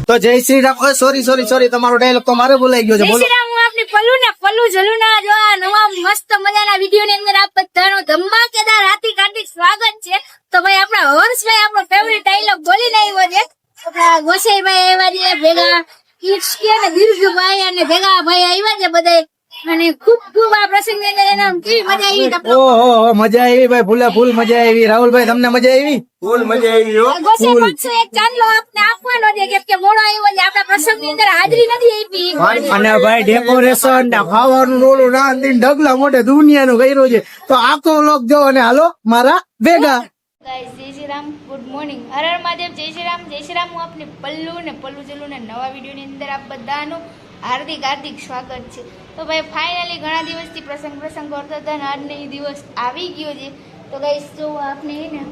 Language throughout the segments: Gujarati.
તો જય શ્રી રામ. સોરી તમારો ડાયલોગ તો મારે બોલાઈ ગયો છે. બોલો. હું આપની પલ્લુ જલુના જો આ નવા મસ્ત મજાના વિડીયો ની અંદર આપ બધાનું ધમાકેદાર હાર્દિક સ્વાગત છે. તો ભાઈ આપણા હર્ષભાઈ આપણો ફેવરિટ ડાયલોગ બોલીને આવ્યો છે. આપણા ગોસાઈભાઈ આવ્યા છે ભેગા, ઈચ્છકે અને દીર્ઘભાઈ અને ભેગા ભાઈ આવ્યા છે બધા, અને ખૂબ આ પ્રસંગની અંદર એના કેવી મજા આવી. ઓહો મજા આવી ભાઈ, ફૂલ મજા આવી. રાહુલભાઈ તમને મજા આવી? ફૂલ મજા આવી. ગોસાઈ 500 એક ચાંદલો આપને આપવાનો છે કેમ કે મોડો આવ્યો છે, આપણા પ્રસંગની અંદર હાજરી નથી આપી. અને ભાઈ ડેકોરેશન ને ખાવાનું રોલું નાંદીને ઢગલા મોઢે દુનિયાનું કર્યું છે. તો આખો લોક જો અને હાલો મારા ભેગા. ગાઈસ જય શ્રી રામ, ગુડ મોર્નિંગ, હર હર મહાદેવ, જય શ્રી રામ. હું આપની પલ્લુ જલુને નવા વિડીયો ની અંદર આપ બધાનું હાર્દિક સ્વાગત છે. તો ભાઈ ફાઇનલી ઘણા દિવસથી પ્રસંગ કરતા હતા અને આજનો એ દિવસ આવી ગયો છે. તો ગાઈસ જો આપણે ને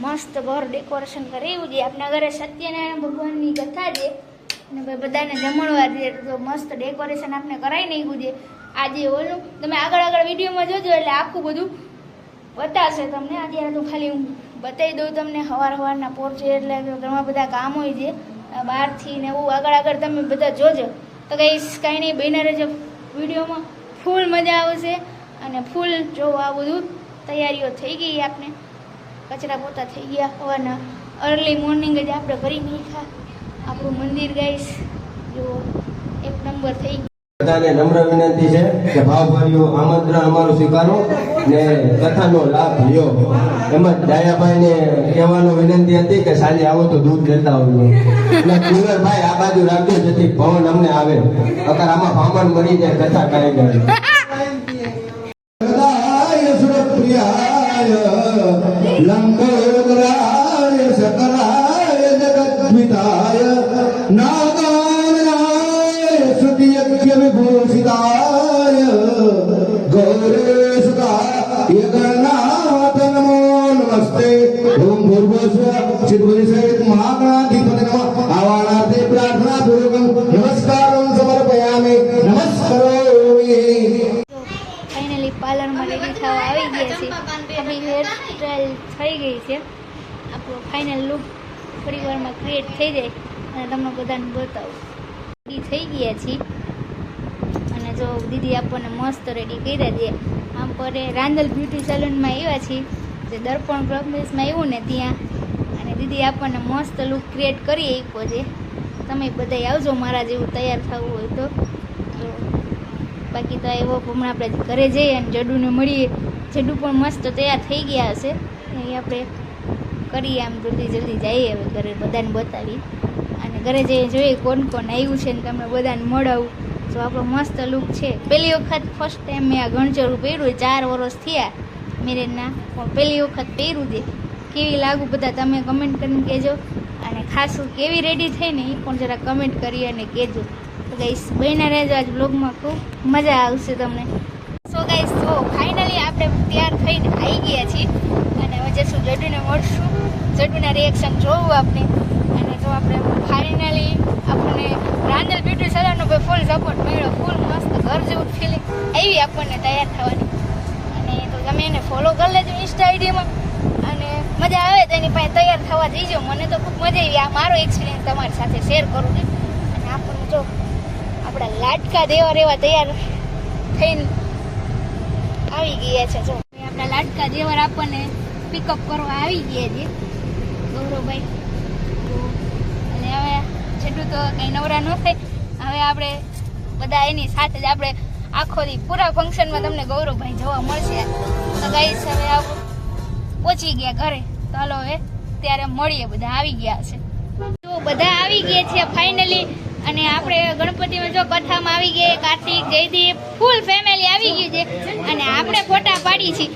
મસ્ત ઘર ડેકોરેશન કરેલું છે. આપણા ઘરે સત્યનારાયણ ભગવાનની કથા છે અને ભાઈ બધાને જમણવાર છે, તો મસ્ત ડેકોરેશન આપણે કરાવી નાખ્યું છે. આજે ઓલું તમે આગળ વિડીયોમાં જોજો એટલે આખું બધું બતાવશે તમને. અત્યારે તો ખાલી હું બતાવી દઉં તમને. સવારના પોર છે એટલે ઘણા બધા કામ હોય છે બહારથી ને એવું. આગળ તમે બધા જોજો. તો ગાઈસ કાંઈ નહીં, બહેના રહેજો વિડીયોમાં, ફૂલ મજા આવશે. અને ફૂલ જો આ બધું તૈયારીઓ થઈ ગઈ, આપણે કચરા પોતા થઈ ગયા સવારના અર્લી મોર્નિંગ જ આપણે કરી નાખ્યા આપણું મંદિર. ગાઈસ જો એક નંબર થઈ ગયું. બધાને નમ્ર વિનંતી છે કે ભાવભર્યું આમંત્રણ અમારું સ્વીકારો ને કથાનો લાભ લ્યો. એમાં ડાયાભાઈ ને કહેવાનું વિનંતી હતી કે સાંજે આવો તો દૂધ લેતા આવજો. એટલે કુલરભાઈ આ બાજુ રાખજો જેથી પવન અમને આવે. અગર આમાં ભામણ મળી જાય કથા કાંઈ ગઈ. લંબોદરાય સકલાય જગદ્વિતાય વિભૂષિતાય ગૌરેશુતાય ગણનાથ નમો નમસ્તે. ઓમ ભૂર્ભુવસ્સુઃ ચિત્તવૃષિત મહાગણાધિપતિ નમઃ. આવાણાર્થે પ્રાર્થના પૂર્વકમ નમસ્કારં સમર્પયામિ. નમસ્કારોમિ. ફાઇનલી પાર્લરમાં રેડી થવા આવી ગયા છે. આપણી હેર સ્ટાઈલ થઈ ગઈ છે. આપણો ફાઇનલ લુક થોડી વારમાં ક્રિએટ થઈ જાય અને તમને બધાને બતાવું. રેડી થઈ ગયા છીએ અને જો દીદી આપણને મસ્ત રેડી કર્યા છે. આમ પર રાંદલ બ્યુટી સેલૂનમાં આવ્યા છીએ, જે દર્પણ પ્રોગ્રેસમાં આવ્યું ને ત્યાં, અને દીદી આપણને મસ્ત લુક ક્રિએટ કરી આપ્યો છે. તમે બધા આવજો મારા જેવું તૈયાર થવું હોય તો. બાકી તો એવો હમણાં આપણે ઘરે જઈએ અને જડુને મળીએ. જડુ પણ મસ્ત તૈયાર થઈ ગયા હશે. એ આપણે કરીએ આમ જલ્દી જઈએ હવે ઘરે, બધાને બતાવી અને ઘરે જઈએ જોઈએ કોણ આવ્યું છે ને તમને બધાને મળાવું. જો આપણો મસ્ત લુક છે. પહેલી વખત ફર્સ્ટ ટાઈમ મેં આ ગણચરું પહેર્યું. 4 વર્ષ થયા મેરેજના, પણ પહેલી વખત પહેર્યું છે. કેવી લાગુ બધા તમે કમેન્ટ કરીને કહેજો. અને ખાસ કેવી રેડી થઈને એ પણ જરા કમેન્ટ કરી અને કહેજો. તો ગાઈસ બહેના રહેજો, આજ બ્લોગમાં ખૂબ મજા આવશે તમને. સો ગાઈસ જો ફાઇનલી આપણે તૈયાર થઈને આવી ગયા છીએ અને હવે જશું જડુને મળશું. જડુના રિએક્શન જોવું આપણે. અને જો આપણે ફાઇનલી આપણને રાંદલ બ્યુટી સલૂનનો ફૂલ સપોર્ટ મળ્યો. ફૂલ મસ્ત ઘર જેવું ફિલિંગ આવી આપણને તૈયાર થવાની. અને તો તમે એને ફોલો કરી લેજો ઇન્સ્ટા આઈડીમાં અને મજા આવે તો એની પાસે તૈયાર થવા જઈજો. મને તો ખૂબ મજા આવી. આ મારો એક્સપિરિયન્સ તમારી સાથે શેર કરું છું. અને આપણને જો આપણા લાડકા દેવા રેવા તૈયાર થઈને આવી ગયા છે. જો આપણા લાડકા દેવર આપણને પિકઅપ કરવા આવી ગયા છે ગૌરવભાઈ. અને હવે જેટલું તો કંઈ નવરા ન થાય. હવે આપણે બધા એની સાથે જ આપણે આખો દી પૂરા ફંક્શનમાં તમને ગૌરવભાઈ જોવા મળશે. તો ગાઈસ હવે આપણે પહોંચી ગયા ઘરે. તો હાલો હવે ત્યારે મળીએ. બધા આવી ગયા છે. તો બધા આવી ગયા છે ફાઇનલી. અને આપણે ગણપતિમાં જો કથામાં આવી ગયા, કાર્તિક, જયદીપ, ફૂલ ફેમિલી આવી ગયું છે. અને આપણે ફોટા પાડી છીએ.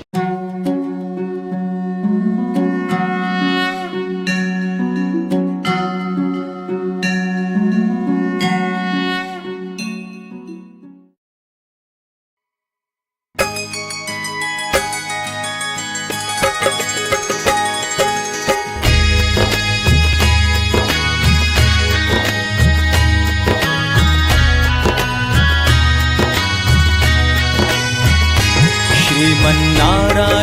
श्रीमन्नारायण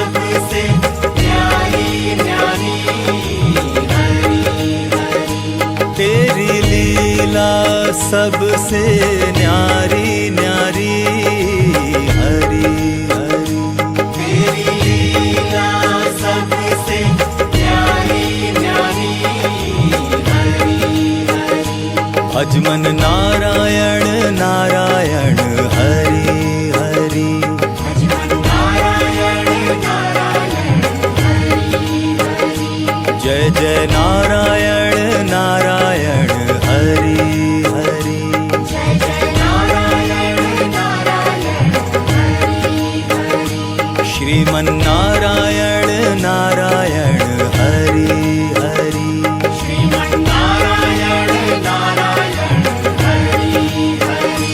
सबसे न्यारी न्यारी तेरी लीला सबसे न्यारी न्यारी हरी हरी तेरी लीला सबसे न्यारी न्यारी हरी हरी अजमन नारायण नारायण हरि हरि अजमन नारायण नारायण हरि हरि जय जय नारायण नारायण हरि हरि जय जय नारायण नारायण हरि हरि श्रीमन नारायण नारायण हरि हरि श्रीमन नारायण नारायण हरि हरि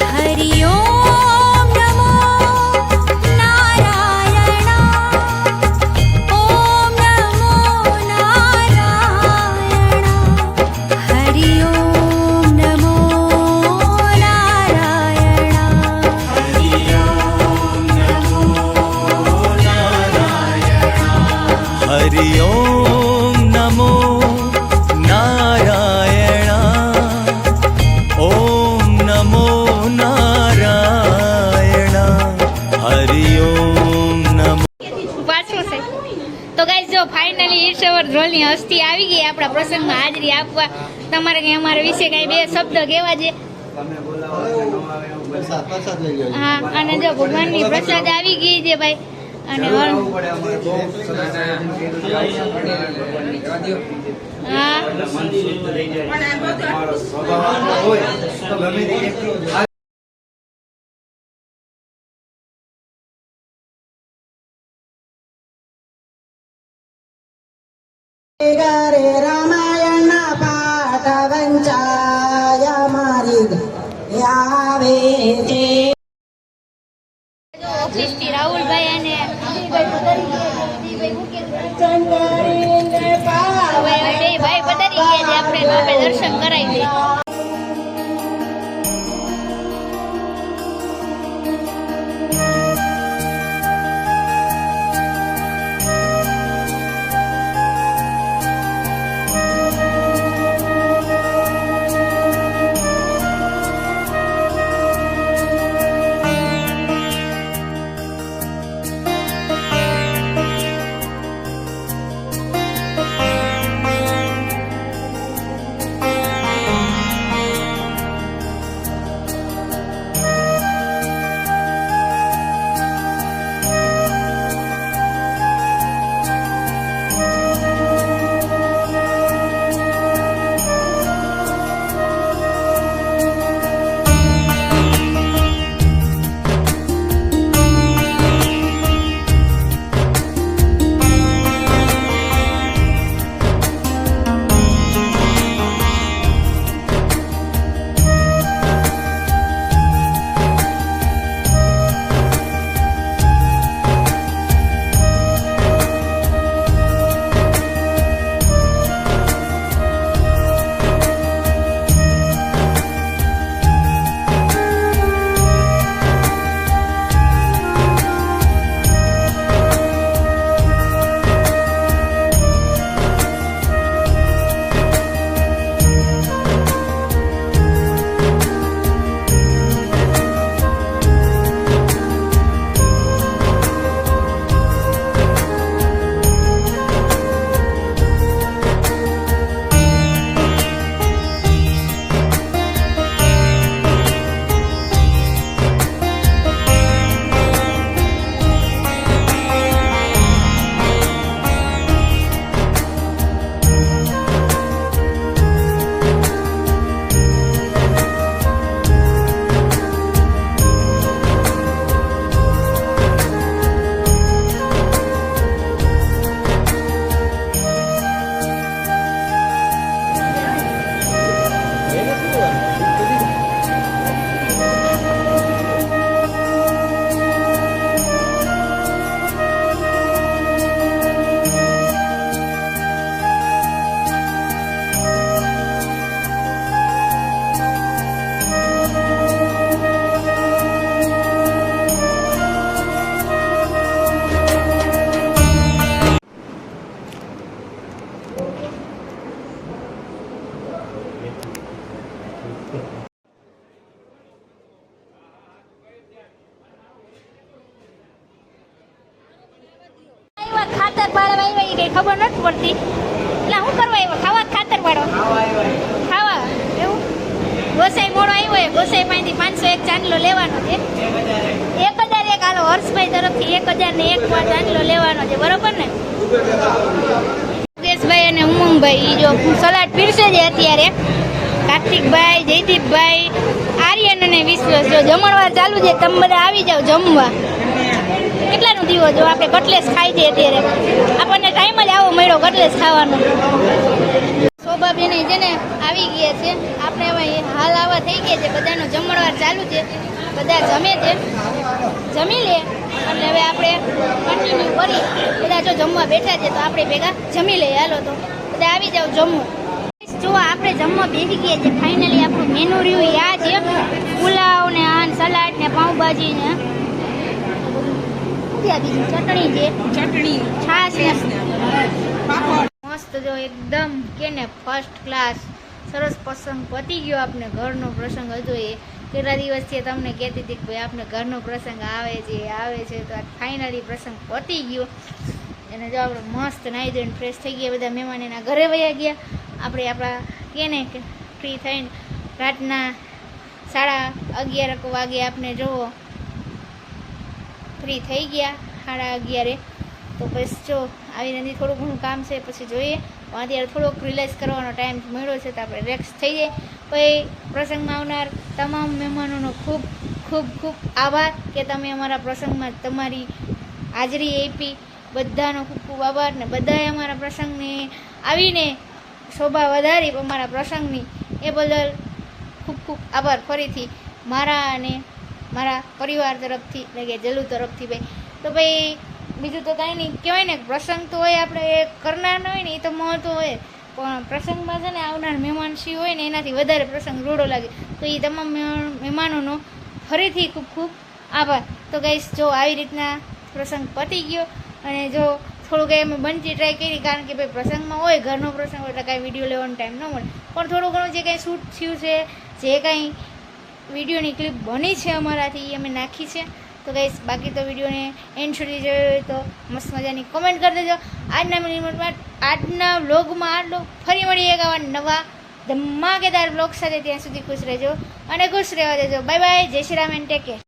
हरि ओम नमो नारायण ओम नमो नारायण हरि ओम नमो नारायण हरि ओम नमो नारायण हरि ओम नमो नारायण ओम नमो नारायण हरि ओम नमो પાછું છે તો ગાઈસ જો ફાઇનલી ઈશ્વર ધ્રોલની હસ્તી આવી ગઈ આપણા પ્રસંગમાં હાજરી આપવા. તમારે કઈ અમારા વિશે કઈ બે શબ્દ કહેવા છે? હા, અને જો ભગવાનની પ્રસાદ આવી ગઈ છે ભાઈ. અને હા રે રામાયણ પાઠ વંચાય મારી આવે છે જો ઓફિસથી રાહુલભાઈ અને અમીભાઈ પધારી ગયા છે. અમીભાઈ મૂકે ભાઈ પધારી ગયા છે. આપણે દર્શન કરાવી દઈએ. પાડવા આવ્યા એ કઈ ખબર નથી પડતી. એટલે શું કરવા આવ્યો? ખાવા કે ખાતર પાડો? ખાવા. એવું ગોસાઈ મોડો આવ્યો હોય, ગોસાઈ પાસેથી 501 ચાંદલો લેવાનો છે. 1001 હાલો હર્ષભાઈ તરફથી 1001 ચાંદલો લેવાનો છે, બરોબર ને? યોગેશભાઈ અને ઉમંગભાઈ ઈ જો સલાડ પીરસે છે અત્યારે. કાર્તિકભાઈ, જયદીપભાઈ, આર્યન અને વિશ્વાસ જો જમણવાર ચાલુ છે. તમે બધા આવી જાઓ જમવા. કેટલાનું દીવો જો આપણે કટલેસ ખાઈ છે અત્યારે. આપણને ટાઈમ જ આવો મળ્યો કટલેસ ખાવાનો. શોભાબેન છે ને આવી ગયા છે. આપણે હવે હાલ આવા થઈ ગયા છે. બધાનો જમણવાર ચાલુ છે. બધા જમે છે. જમી લે એટલે હવે આપણે કન્ટિન્યુ કરી. બધા જો જમવા બેઠા છે તો આપણે ભેગા જમી લઈએ. હાલો તો બધા આવી જાઓ જમવું. જો આપણે જમવા બેસી ગયા છે. ફાઇનલી આપણું મેનુ રહ્યું આ છે. પુલાવ ને આન સલાડ ને પાઉંભાજી ને બીજું ચટણી છે. ચટણી છાશ ને મસ્ત જો એકદમ કે ને ફર્સ્ટ ક્લાસ સરસ પ્રસંગ પતી ગયો. આપણે ઘરનો પ્રસંગ હતો એ કેટલા દિવસથી તમને કહેતી હતી કે ભાઈ આપણે ઘરનો પ્રસંગ આવે છે તો આ ફાઇનલી પ્રસંગ પતી ગયો. અને જો આપણે મસ્ત નાહી ધોઈને ફ્રેશ થઈ ગયા. બધા મહેમાન એના ઘરે વયા ગયા. આપણે આપણા કે ને કે ફ્રી થઈને રાતના 11:30 વાગે આપણે જુઓ ફ્રી થઈ ગયા. 11:30 તો બસ જો આવી નથી થોડું ઘણું કામ છે પછી જોઈએ. પણ અત્યારે થોડોક રિલેક્સ કરવાનો ટાઈમ મળ્યો છે તો આપણે રિલેક્સ થઈ જાય. પછી પ્રસંગમાં આવનાર તમામ મહેમાનોનો ખૂબ ખૂબ ખૂબ આભાર કે તમે અમારા પ્રસંગમાં તમારી હાજરી આપી. બધાનો ખૂબ ખૂબ આભાર. ને બધાએ અમારા પ્રસંગને આવીને શોભા વધારી અમારા પ્રસંગની એ બદલ ખૂબ ખૂબ આભાર ફરીથી મારા અને મારા પરિવાર તરફથી એટલે કે જલ્લુ તરફથી ભાઈ. તો ભાઈ બીજું તો કાંઈ નહીં કહેવાય ને. પ્રસંગ તો હોય આપણે એ કરનાર હોય ને એ તો મહત્વ હોય. પણ પ્રસંગમાં છે ને આવનાર મહેમાનશ્રી હોય ને એનાથી વધારે પ્રસંગ રૂડો લાગે. તો એ તમામ મહેમાનોનો ફરીથી ખૂબ ખૂબ આભાર. તો ગાઈસ જો આવી રીતના પ્રસંગ પતી ગયો. અને જો થોડું કંઈ અમે બનતી ટ્રાય કરી કારણ કે ભાઈ પ્રસંગમાં હોય ઘરનો પ્રસંગ હોય એટલે કાંઈ વિડીયો લેવાનો ટાઈમ ન મળે. પણ થોડું ઘણું જે કાંઈ શૂટ થયું છે જે કાંઈ વિડીયોની ક્લિપ બની છે અમારાથી એ અમે નાખી છે. તો ગાઈસ બાકી તો વિડીયોને એન્ડ સુધી જોયો હોય તો મસ્ત મજાની કોમેન્ટ કરી દેજો. આજના વ્લોગમાં આટલો. ફરી મળીએ એક આવા નવા ધમાકેદાર વ્લોગ સાથે. ત્યાં સુધી ખુશ રહેજો અને ખુશ રહેવા દેજો. Bye bye. જય Shri Ram and take care.